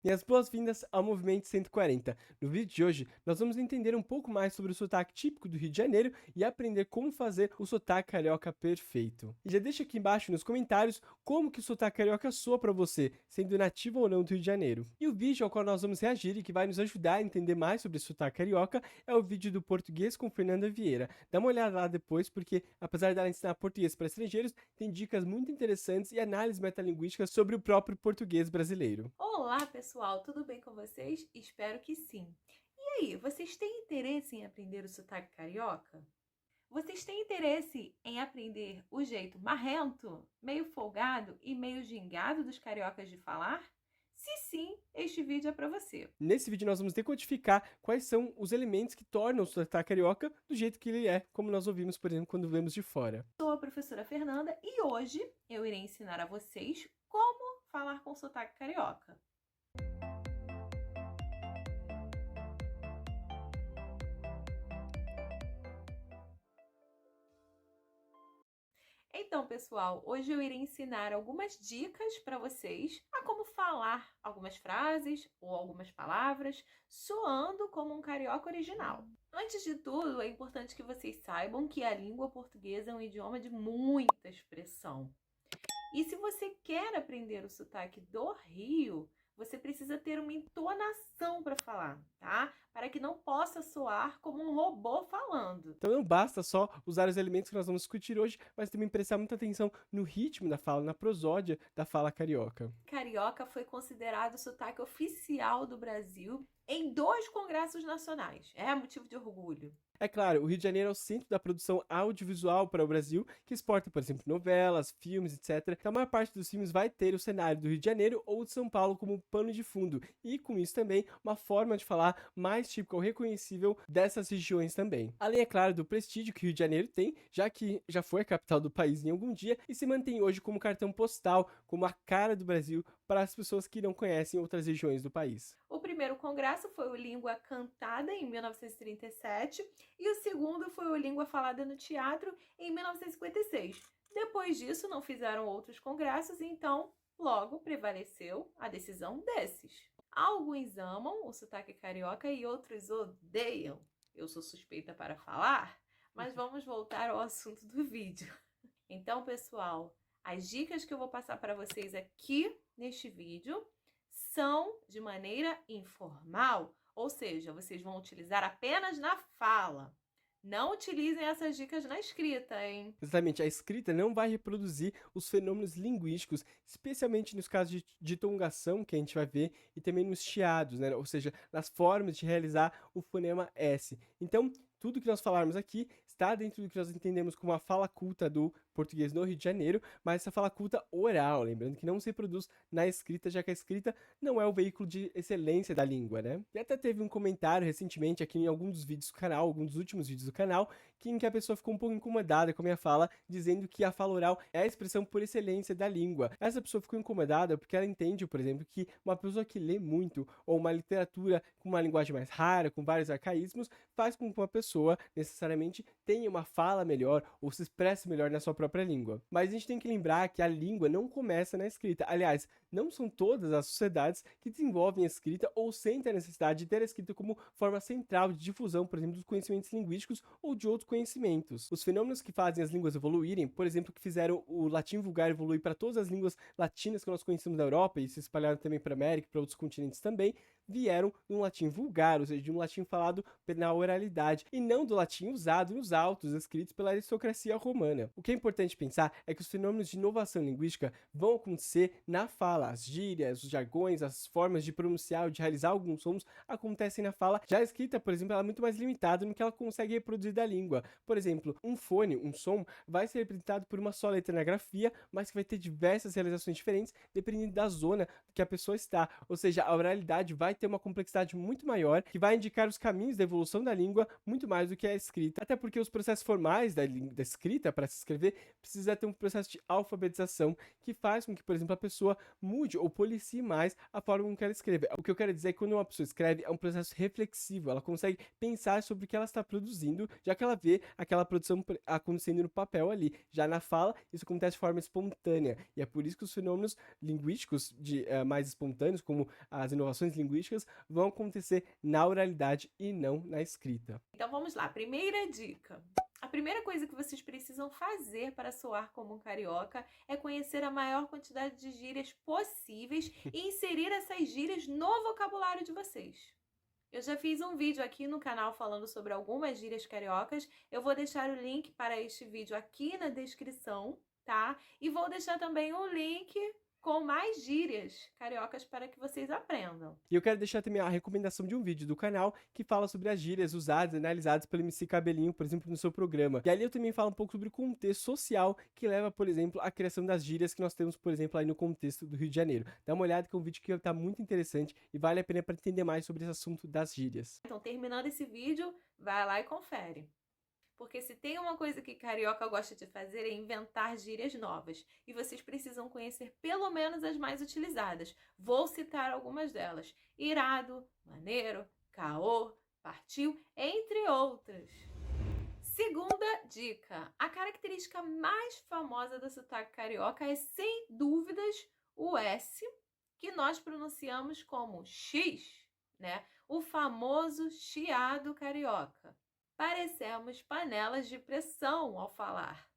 Minhas boas-vindas ao Movimento 140. No vídeo de hoje, nós vamos entender um pouco mais sobre o sotaque típico do Rio de Janeiro e aprender como fazer o sotaque carioca perfeito. E já deixa aqui embaixo nos comentários como que o sotaque carioca soa para você, sendo nativo ou não do Rio de Janeiro. E o vídeo ao qual nós vamos reagir e que vai nos ajudar a entender mais sobre o sotaque carioca é o vídeo do Português com Fernanda Vieira. Dá uma olhada lá depois, porque apesar dela ensinar português para estrangeiros, tem dicas muito interessantes e análises metalinguísticas sobre o próprio português brasileiro. Olá, pessoal, tudo bem com vocês? Espero que sim. E aí, vocês têm interesse em aprender o sotaque carioca? Vocês têm interesse em aprender o jeito marrento, meio folgado e meio gingado dos cariocas de falar? Se sim, este vídeo é para você. Nesse vídeo nós vamos decodificar quais são os elementos que tornam o sotaque carioca do jeito que ele é, como nós ouvimos, por exemplo, quando vemos de fora. Sou a professora Fernanda e hoje eu irei ensinar a vocês como falar com sotaque carioca. Então, pessoal, hoje eu irei ensinar algumas dicas para vocês a como falar algumas frases ou algumas palavras soando como um carioca original. Antes de tudo, é importante que vocês saibam que a língua portuguesa é um idioma de muita expressão. E se você quer aprender o sotaque do Rio, você precisa ter uma entonação para falar, tá? Para que não possa soar como um robô falando. Então não basta só usar os elementos que nós vamos discutir hoje, mas também prestar muita atenção no ritmo da fala, na prosódia da fala carioca. Carioca foi considerado o sotaque oficial do Brasil em 2 congressos nacionais. É motivo de orgulho. É claro, o Rio de Janeiro é o centro da produção audiovisual para o Brasil, que exporta, por exemplo, novelas, filmes, etc. Então a maior parte dos filmes vai ter o cenário do Rio de Janeiro ou de São Paulo como pano de fundo, e com isso também uma forma de falar mais típica ou reconhecível dessas regiões também. Além, é claro, do prestígio que o Rio de Janeiro tem, já que já foi a capital do país em algum dia e se mantém hoje como cartão postal, como a cara do Brasil para as pessoas que não conhecem outras regiões do país. O primeiro congresso foi o Língua Cantada, em 1937, e o segundo foi o Língua Falada no Teatro, em 1956. Depois disso, não fizeram outros congressos, então logo prevaleceu a decisão desses. Alguns amam o sotaque carioca e outros odeiam. Eu sou suspeita para falar, mas vamos voltar ao assunto do vídeo. Então, pessoal, as dicas que eu vou passar para vocês aqui neste vídeo são de maneira informal, ou seja, vocês vão utilizar apenas na fala. Não utilizem essas dicas na escrita, hein? Exatamente, a escrita não vai reproduzir os fenômenos linguísticos, especialmente nos casos de ditongação que a gente vai ver e também nos chiados, né? Ou seja, nas formas de realizar o fonema S. Então, tudo que nós falarmos aqui está dentro do que nós entendemos como a fala culta do português no Rio de Janeiro, mas essa fala culta oral, lembrando que não se reproduz na escrita, já que a escrita não é o veículo de excelência da língua, né? E até teve um comentário recentemente aqui em algum dos vídeos do canal, algum dos últimos vídeos do canal, em que a pessoa ficou um pouco incomodada com a minha fala, dizendo que a fala oral é a expressão por excelência da língua. Essa pessoa ficou incomodada porque ela entende, por exemplo, que uma pessoa que lê muito, ou uma literatura com uma linguagem mais rara, com vários arcaísmos, faz com que uma pessoa, necessariamente, tenha uma fala melhor, ou se expresse melhor na sua própria língua. Mas a gente tem que lembrar que a língua não começa na escrita. Aliás, não são todas as sociedades que desenvolvem a escrita ou sentem a necessidade de ter a escrita como forma central de difusão, por exemplo, dos conhecimentos linguísticos ou de outros conhecimentos. Os fenômenos que fazem as línguas evoluírem, por exemplo, que fizeram o latim vulgar evoluir para todas as línguas latinas que nós conhecemos da Europa e se espalharam também para a América e para outros continentes também, vieram de um latim vulgar, ou seja, de um latim falado na oralidade, e não do latim usado nos autos escritos pela aristocracia romana. O que é importante pensar é que os fenômenos de inovação linguística vão acontecer na fala. As gírias, os jargões, as formas de pronunciar ou de realizar alguns sons acontecem na fala. Já a escrita, por exemplo, ela é muito mais limitada no que ela consegue reproduzir da língua. Por exemplo, um fone, um som, vai ser representado por uma só letra na grafia, mas que vai ter diversas realizações diferentes dependendo da zona que a pessoa está. Ou seja, a oralidade vai vai ter uma complexidade muito maior, que vai indicar os caminhos da evolução da língua muito mais do que a escrita. Até porque os processos formais da escrita, para se escrever, precisa ter um processo de alfabetização que faz com que, por exemplo, a pessoa mude ou policie mais a forma com que ela escreve. O que eu quero dizer é que quando uma pessoa escreve, é um processo reflexivo, ela consegue pensar sobre o que ela está produzindo, já que ela vê aquela produção acontecendo no papel ali. Já na fala, isso acontece de forma espontânea, e é por isso que os fenômenos linguísticos mais espontâneos, como as inovações linguísticas, vão acontecer na oralidade e não na escrita. Então vamos lá, primeira dica. A primeira coisa que vocês precisam fazer para soar como um carioca é conhecer a maior quantidade de gírias possíveis e inserir essas gírias no vocabulário de vocês. Eu já fiz um vídeo aqui no canal falando sobre algumas gírias cariocas. Eu vou deixar o link para este vídeo aqui na descrição, tá? E vou deixar também um link com mais gírias cariocas para que vocês aprendam. E eu quero deixar também a recomendação de um vídeo do canal que fala sobre as gírias usadas e analisadas pelo MC Cabelinho, por exemplo, no seu programa. E ali eu também falo um pouco sobre o contexto social que leva, por exemplo, à criação das gírias que nós temos, por exemplo, aí no contexto do Rio de Janeiro. Dá uma olhada que é um vídeo que está muito interessante e vale a pena para entender mais sobre esse assunto das gírias. Então, terminando esse vídeo, vai lá e confere. Porque se tem uma coisa que carioca gosta de fazer é inventar gírias novas. E vocês precisam conhecer pelo menos as mais utilizadas. Vou citar algumas delas. Irado, maneiro, caô, partiu, entre outras. Segunda dica. A característica mais famosa do sotaque carioca é, sem dúvidas, o S, que nós pronunciamos como X, né? O famoso chiado carioca. Parecemos panelas de pressão ao falar.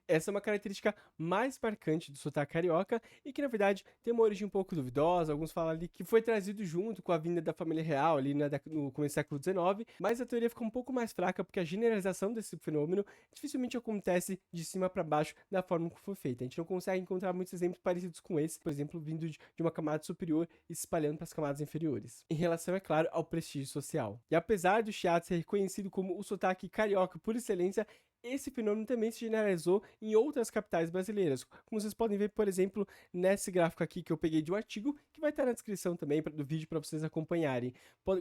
Essa é uma característica mais marcante do sotaque carioca e que, na verdade, tem uma origem um pouco duvidosa. Alguns falam ali que foi trazido junto com a vinda da família real ali no começo do século XIX, mas a teoria fica um pouco mais fraca porque a generalização desse fenômeno dificilmente acontece de cima para baixo da forma que foi feita. A gente não consegue encontrar muitos exemplos parecidos com esse, por exemplo, vindo de uma camada superior e se espalhando para as camadas inferiores. Em relação, é claro, ao prestígio social. E apesar do chiado ser reconhecido como o sotaque carioca por excelência, esse fenômeno também se generalizou em outras capitais brasileiras, como vocês podem ver, por exemplo, nesse gráfico aqui que eu peguei de um artigo, que vai estar na descrição também do vídeo para vocês acompanharem.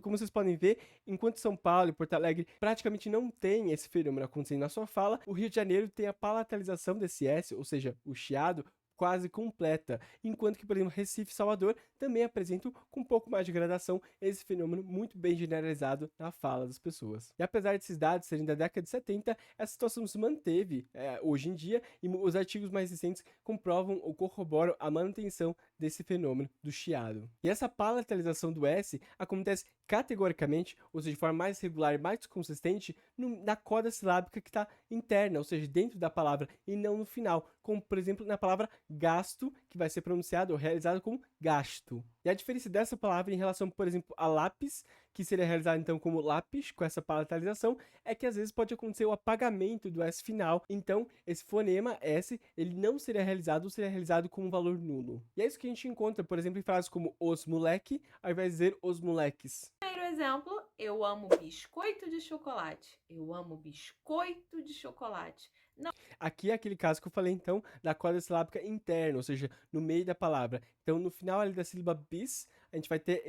Como vocês podem ver, enquanto São Paulo e Porto Alegre praticamente não tem esse fenômeno acontecendo na sua fala, o Rio de Janeiro tem a palatalização desse S, ou seja, o chiado, quase completa, enquanto que, por exemplo, Recife e Salvador também apresentam com um pouco mais de gradação esse fenômeno muito bem generalizado na fala das pessoas. E apesar desses dados serem da década de 70, essa situação se manteve hoje em dia e os artigos mais recentes comprovam ou corroboram a manutenção desse fenômeno do chiado. E essa palatalização do S acontece categoricamente, ou seja, de forma mais regular e mais consistente, na corda silábica que está interna, ou seja, dentro da palavra e não no final, como por exemplo na palavra gasto, que vai ser pronunciado ou realizado como gasto. E a diferença dessa palavra em relação, por exemplo, a lápis, que seria realizado então como lápis, com essa palatalização, é que às vezes pode acontecer o apagamento do S final, então esse fonema S, ele não seria realizado ou seria realizado com um valor nulo. E é isso que a gente encontra, por exemplo, em frases como os moleque, ao invés de dizer os moleques. Primeiro exemplo, eu amo biscoito de chocolate. Eu amo biscoito de chocolate. Não. Aqui é aquele caso que eu falei, então, da corda silábica interna, ou seja, no meio da palavra. Então, no final ali da sílaba bis, a gente vai ter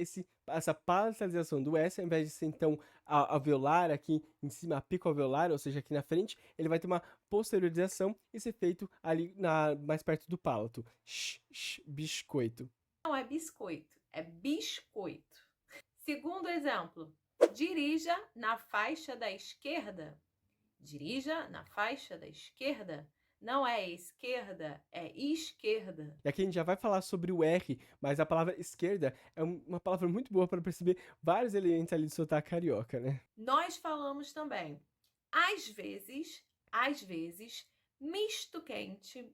essa palatalização do S, ao invés de ser, então, alveolar aqui em cima, a pico alveolar, ou seja, aqui na frente, ele vai ter uma posteriorização e ser feito ali mais perto do palato. Biscoito. Não é biscoito, é biscoito. Segundo exemplo, dirija na faixa da esquerda. Dirija na faixa da esquerda. Não é esquerda, é esquerda. E aqui a gente já vai falar sobre o R, mas a palavra esquerda é uma palavra muito boa para perceber vários elementos ali do sotaque carioca, né? Nós falamos também, às vezes, misto quente,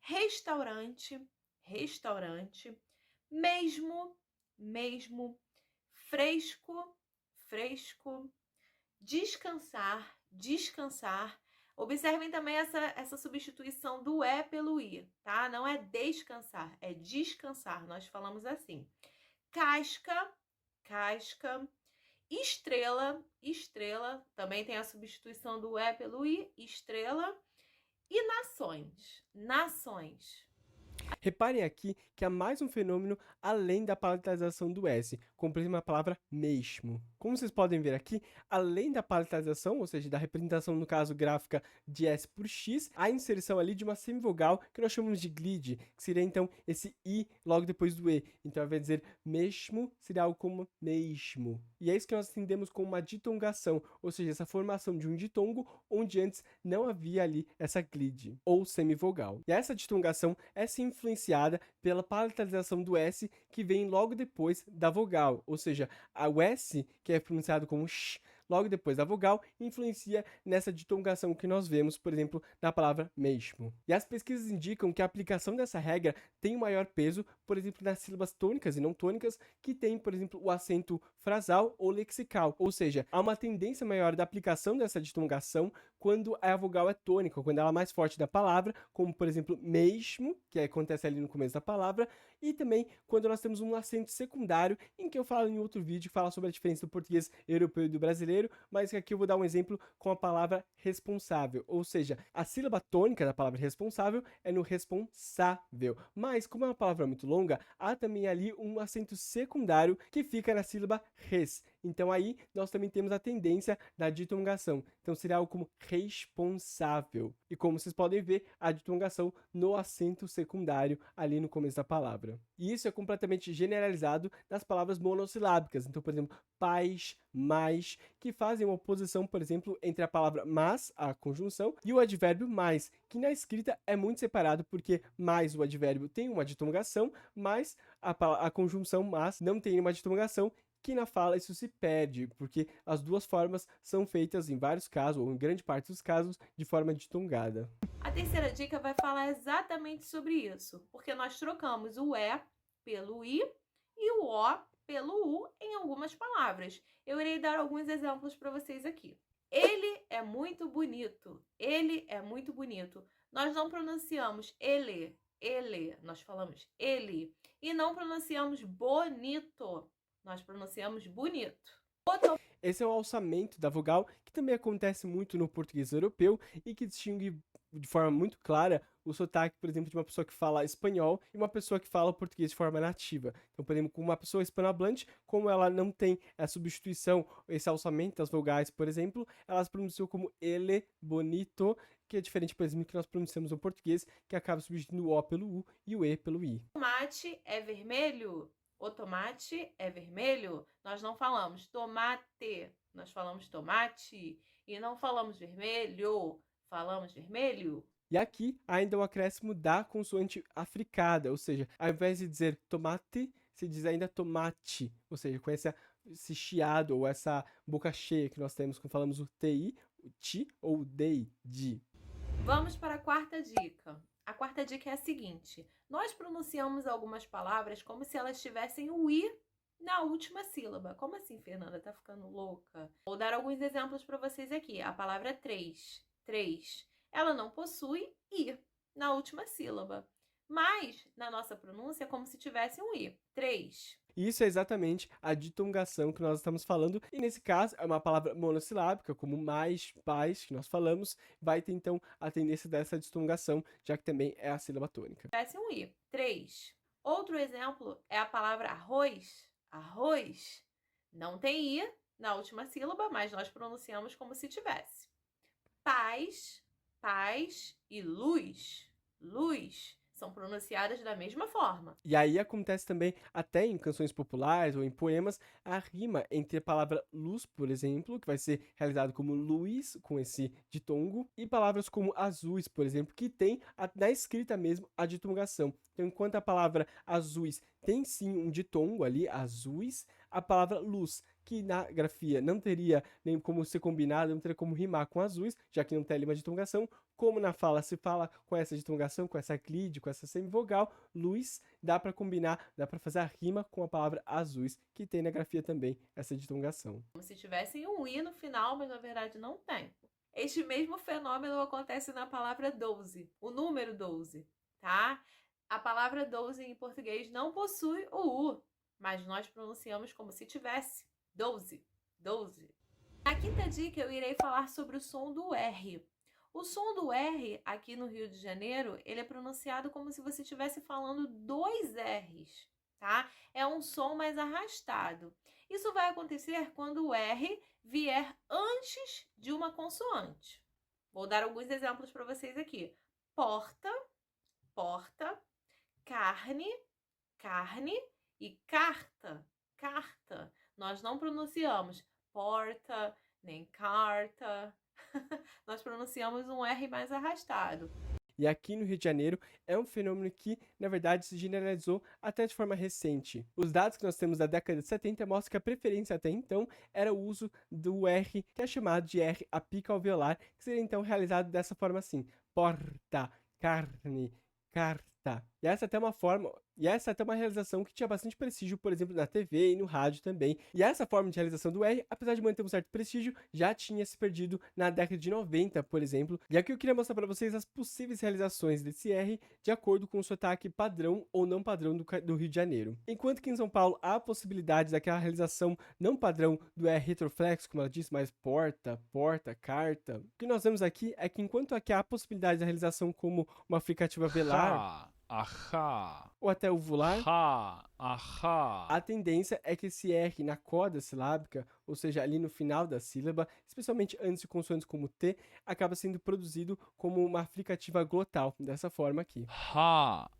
restaurante, mesmo, fresco, descansar. Observem também essa substituição do E pelo I, tá? Não é descansar, é descansar. Nós falamos assim. Casca, estrela, também tem a substituição do E pelo I, estrela. E nações. Reparem aqui que há mais um fenômeno além da palatalização do S, como por exemplo a palavra mesmo. Como vocês podem ver aqui, além da palatalização, ou seja, da representação, no caso gráfica, de S por X, a inserção ali de uma semivogal que nós chamamos de glide, que seria então esse I logo depois do E. Então, ao invés de dizer mesmo, seria algo como mesmo. E é isso que nós entendemos como uma ditongação, ou seja, essa formação de um ditongo onde antes não havia ali essa glide, ou semivogal. E essa ditongação é sim influenciada pela palatalização do S, que vem logo depois da vogal, ou seja, o S, que é pronunciado como sh, logo depois da vogal, influencia nessa ditongação que nós vemos, por exemplo, na palavra mesmo. E as pesquisas indicam que a aplicação dessa regra tem um maior peso, por exemplo, nas sílabas tônicas e não tônicas, que tem, por exemplo, o acento frasal ou lexical, ou seja, há uma tendência maior da aplicação dessa ditongação quando a vogal é tônica, quando ela é mais forte da palavra, como, por exemplo, mesmo, que acontece ali no começo da palavra, e também quando nós temos um acento secundário, em que eu falo em outro vídeo que fala sobre a diferença do português europeu e do brasileiro, mas aqui eu vou dar um exemplo com a palavra responsável, ou seja, a sílaba tônica da palavra responsável é no responsável, mas como é uma palavra muito longa, há também ali um acento secundário que fica na sílaba res. Então aí nós também temos a tendência da ditongação. Então seria algo como responsável. E como vocês podem ver, a ditongação no acento secundário ali no começo da palavra. E isso é completamente generalizado nas palavras monossilábicas. Então, por exemplo, pais, mais, que fazem uma oposição, por exemplo, entre a palavra mas, a conjunção, e o advérbio mais, que na escrita é muito separado porque mais o advérbio tem uma ditongação, mas a conjunção mas não tem uma ditongação, que na fala isso se perde, porque as duas formas são feitas em vários casos, ou em grande parte dos casos, de forma ditongada. A terceira dica vai falar exatamente sobre isso, porque nós trocamos o E pelo I e o O pelo U em algumas palavras. Eu irei dar alguns exemplos para vocês aqui. Ele é muito bonito. Ele é muito bonito. Nós não pronunciamos ele, nós falamos ele. E não pronunciamos bonito, nós pronunciamos bonito. Esse é o alçamento da vogal, que também acontece muito no português europeu e que distingue de forma muito clara o sotaque, por exemplo, de uma pessoa que fala espanhol e uma pessoa que fala português de forma nativa. Então, por exemplo, com uma pessoa hispanohablante, como ela não tem a substituição, esse alçamento das vogais, por exemplo, elas pronunciam como ele, bonito, que é diferente, por exemplo, que nós pronunciamos no português, que acaba substituindo o O pelo U e o E pelo I. Tomate é vermelho? O tomate é vermelho? Nós não falamos tomate, nós falamos tomate. E não falamos vermelho, falamos vermelho. E aqui ainda é o acréscimo da consoante africada, ou seja, ao invés de dizer tomate, se diz ainda tomate, ou seja, com esse chiado ou essa boca cheia que nós temos quando falamos o TI, o ti ou o dei, di. Vamos para a quarta dica. A quarta dica é a seguinte: nós pronunciamos algumas palavras como se elas tivessem o I na última sílaba. Como assim, Fernanda? Tá ficando louca? Vou dar alguns exemplos para vocês aqui. A palavra três. Três. Ela não possui I na última sílaba. Mas, na nossa pronúncia, é como se tivesse um I. Três. Isso é exatamente a ditongação que nós estamos falando, e nesse caso é uma palavra monossilábica, como mais, pais, que nós falamos, vai ter então a tendência dessa ditongação, já que também é a sílaba tônica. Tivesse um I. Três. Outro exemplo é a palavra arroz. Arroz. Não tem I na última sílaba, mas nós pronunciamos como se tivesse. Paz, paz e luz. Luz. São pronunciadas da mesma forma. E aí acontece também, até em canções populares ou em poemas, a rima entre a palavra luz, por exemplo, que vai ser realizado como luz, com esse ditongo, e palavras como azuis, por exemplo, que tem na escrita mesmo a ditongação. Então, enquanto a palavra azuis tem sim um ditongo ali, azuis, a palavra luz, que na grafia não teria nem como ser combinado, não teria como rimar com azuis, já que não tem ali uma ditongação, como na fala se fala com essa ditongação, com essa glide, com essa semivogal, luz, dá para combinar, dá para fazer a rima com a palavra azuis, que tem na grafia também essa ditongação. Como se tivesse um I no final, mas na verdade não tem. Este mesmo fenômeno acontece na palavra 12, o número 12, tá? A palavra 12 em português não possui o U, mas nós pronunciamos como se tivesse 12, 12. Na quinta dica eu irei falar sobre o som do R. O som do R aqui no Rio de Janeiro, ele é pronunciado como se você estivesse falando 2 R's, tá? É um som mais arrastado. Isso vai acontecer quando o R vier antes de uma consoante. Vou dar alguns exemplos para vocês aqui. Porta, porta, carne, carne e carta, carta. Nós não pronunciamos porta, nem carta. Nós pronunciamos um R mais arrastado. E aqui no Rio de Janeiro é um fenômeno que, na verdade, se generalizou até de forma recente. Os dados que nós temos da década de 70 mostram que a preferência até então era o uso do R, que é chamado de R apical-alveolar, que seria então realizado dessa forma assim: porta, carne, carta. E essa é até uma realização que tinha bastante prestígio, por exemplo, na TV e no rádio também. E essa forma de realização do R, apesar de manter um certo prestígio, já tinha se perdido na década de 90, por exemplo. E aqui eu queria mostrar para vocês as possíveis realizações desse R de acordo com o sotaque padrão ou não padrão do Rio de Janeiro. Enquanto que em São Paulo há a possibilidade daquela realização não padrão do R retroflexo, como ela disse, mais porta, porta, carta. O que nós vemos aqui é que enquanto aqui há a possibilidade da realização como uma fricativa velar, Aha. ou até uvular, Aha. a tendência é que esse R na coda silábica, ou seja, ali no final da sílaba, especialmente antes de consoantes como T, acaba sendo produzido como uma fricativa glotal, dessa forma aqui. Aha.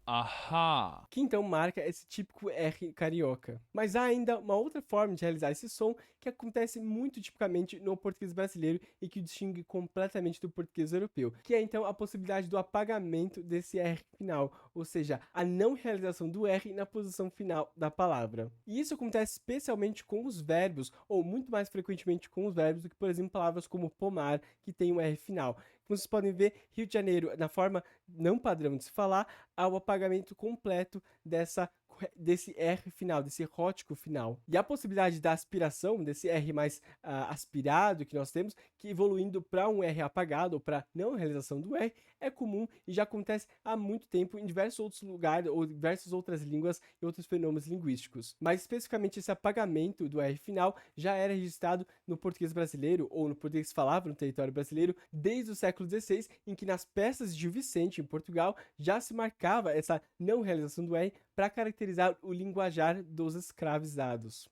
Que então marca esse típico R carioca. Mas há ainda uma outra forma de realizar esse som que acontece muito tipicamente no português brasileiro e que o distingue completamente do português europeu, que é então a possibilidade do apagamento desse R final, ou seja, a não realização do R na posição final da palavra. E isso acontece especialmente com os verbos, ou muito mais frequentemente com os verbos do que, por exemplo, palavras como pomar, que tem um R final. Como vocês podem ver, Rio de Janeiro, na forma não padrão de se falar, há o apagamento completo desse R final, desse rótico final. E a possibilidade da aspiração, desse R mais aspirado que nós temos, que evoluindo para um R apagado ou para não realização do R, é comum e já acontece há muito tempo em diversos outros lugares ou diversas outras línguas e outros fenômenos linguísticos. Mas especificamente esse apagamento do R final já era registrado no português brasileiro ou no português falado no território brasileiro desde o século XVI, em que nas peças de Gil Vicente, em Portugal, já se marcava essa não realização do R para caracterizar o linguajar dos escravizados.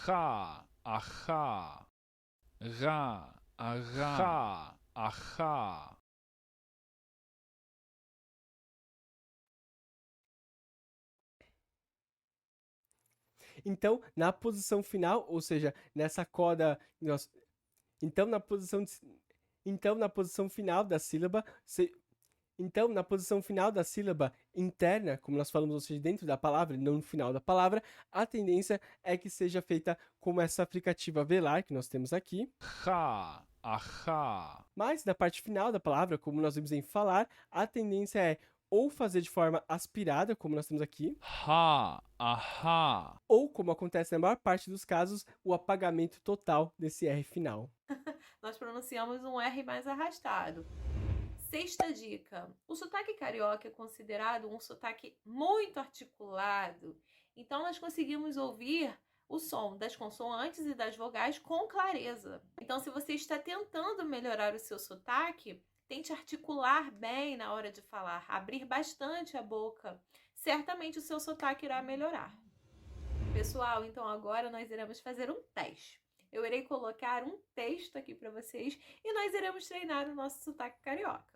Aha. Ra. Aha. Aha. Então, na posição final, ou seja, nessa coda, então na posição final da sílaba, então, na posição final da sílaba interna, como nós falamos, ou seja, dentro da palavra, não no final da palavra, a tendência é que seja feita como essa fricativa velar que nós temos aqui. Aha. Mas na parte final da palavra, como nós vimos em falar, a tendência é ou fazer de forma aspirada, como nós temos aqui, Aha. ou, como acontece na maior parte dos casos, o apagamento total desse R final. Nós pronunciamos um R mais arrastado. Sexta dica: o sotaque carioca é considerado um sotaque muito articulado, então nós conseguimos ouvir o som das consoantes e das vogais com clareza. Então, se você está tentando melhorar o seu sotaque, tente articular bem na hora de falar, abrir bastante a boca. Certamente o seu sotaque irá melhorar. Pessoal, então agora nós iremos fazer um teste. Eu irei colocar um texto aqui para vocês e nós iremos treinar o nosso sotaque carioca.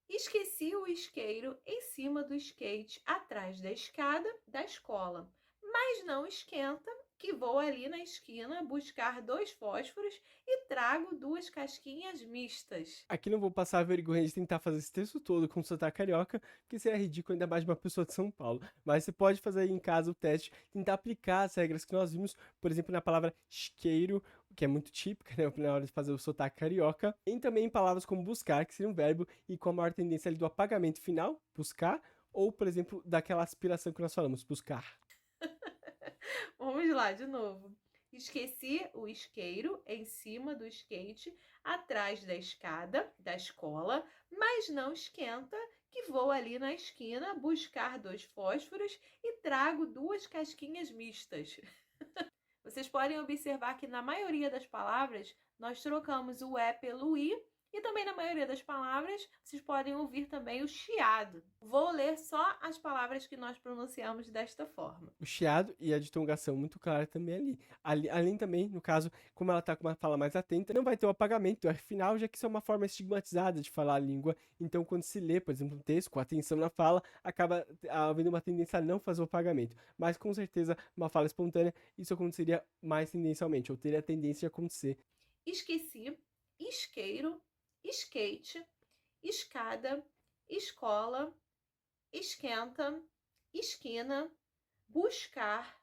Esqueci o isqueiro em cima do skate atrás da escada da escola, mas não esquenta que vou ali na esquina buscar 2 fósforos e trago 2 casquinhas mistas. Aqui não vou passar a vergonha de tentar fazer esse texto todo com sotaque carioca, porque seria ridículo ainda mais de uma pessoa de São Paulo. Mas você pode fazer aí em casa o teste, tentar aplicar as regras que nós vimos, por exemplo, na palavra isqueiro, que é muito típica, né, na hora de fazer o sotaque carioca, e também em palavras como buscar, que seria um verbo, e com a maior tendência ali do apagamento final, buscar, ou, por exemplo, daquela aspiração que nós falamos, buscar. Vamos lá, de novo. Esqueci o isqueiro em cima do skate, atrás da escada da escola, mas não esquenta, que vou ali na esquina buscar 2 fósforos e trago 2 casquinhas mistas. Vocês podem observar que na maioria das palavras nós trocamos o é pelo i, e também na maioria das palavras vocês podem ouvir também o chiado. Vou ler só as palavras que nós pronunciamos desta forma. O chiado e a ditongação muito clara também além também, no caso, como ela tá com uma fala mais atenta, não vai ter o apagamento do R final, já que isso é uma forma estigmatizada de falar a língua. Então, quando se lê, por exemplo, um texto com atenção na fala, acaba havendo uma tendência a não fazer o apagamento. Mas, com certeza, uma fala espontânea, isso aconteceria mais tendencialmente, ou teria a tendência de acontecer. Esqueci, isqueiro, skate, escada, escola, esquenta, esquina, buscar,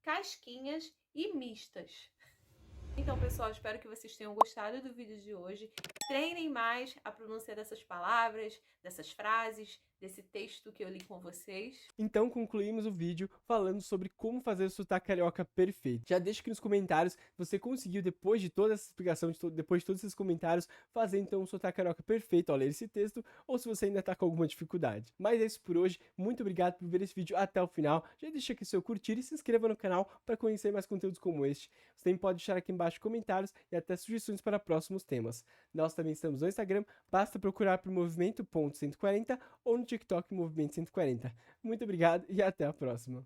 casquinhas e mistas. Então, pessoal, espero que vocês tenham gostado do vídeo de hoje. Treinem mais a pronúncia dessas palavras, dessas frases, desse texto que eu li com vocês. Então concluímos o vídeo falando sobre como fazer o sotaque carioca perfeito. Já deixa aqui nos comentários se você conseguiu, depois de toda essa explicação, depois de todos esses comentários, fazer então um sotaque carioca perfeito ao ler esse texto, ou se você ainda tá com alguma dificuldade. Mas é isso por hoje, muito obrigado por ver esse vídeo até o final. Já deixa aqui seu curtir e se inscreva no canal para conhecer mais conteúdos como este. Você também pode deixar aqui embaixo comentários e até sugestões para próximos temas. Nós também estamos no Instagram, basta procurar por movimento.140 ou no TikTok Movimento 140. Muito obrigado e até a próxima.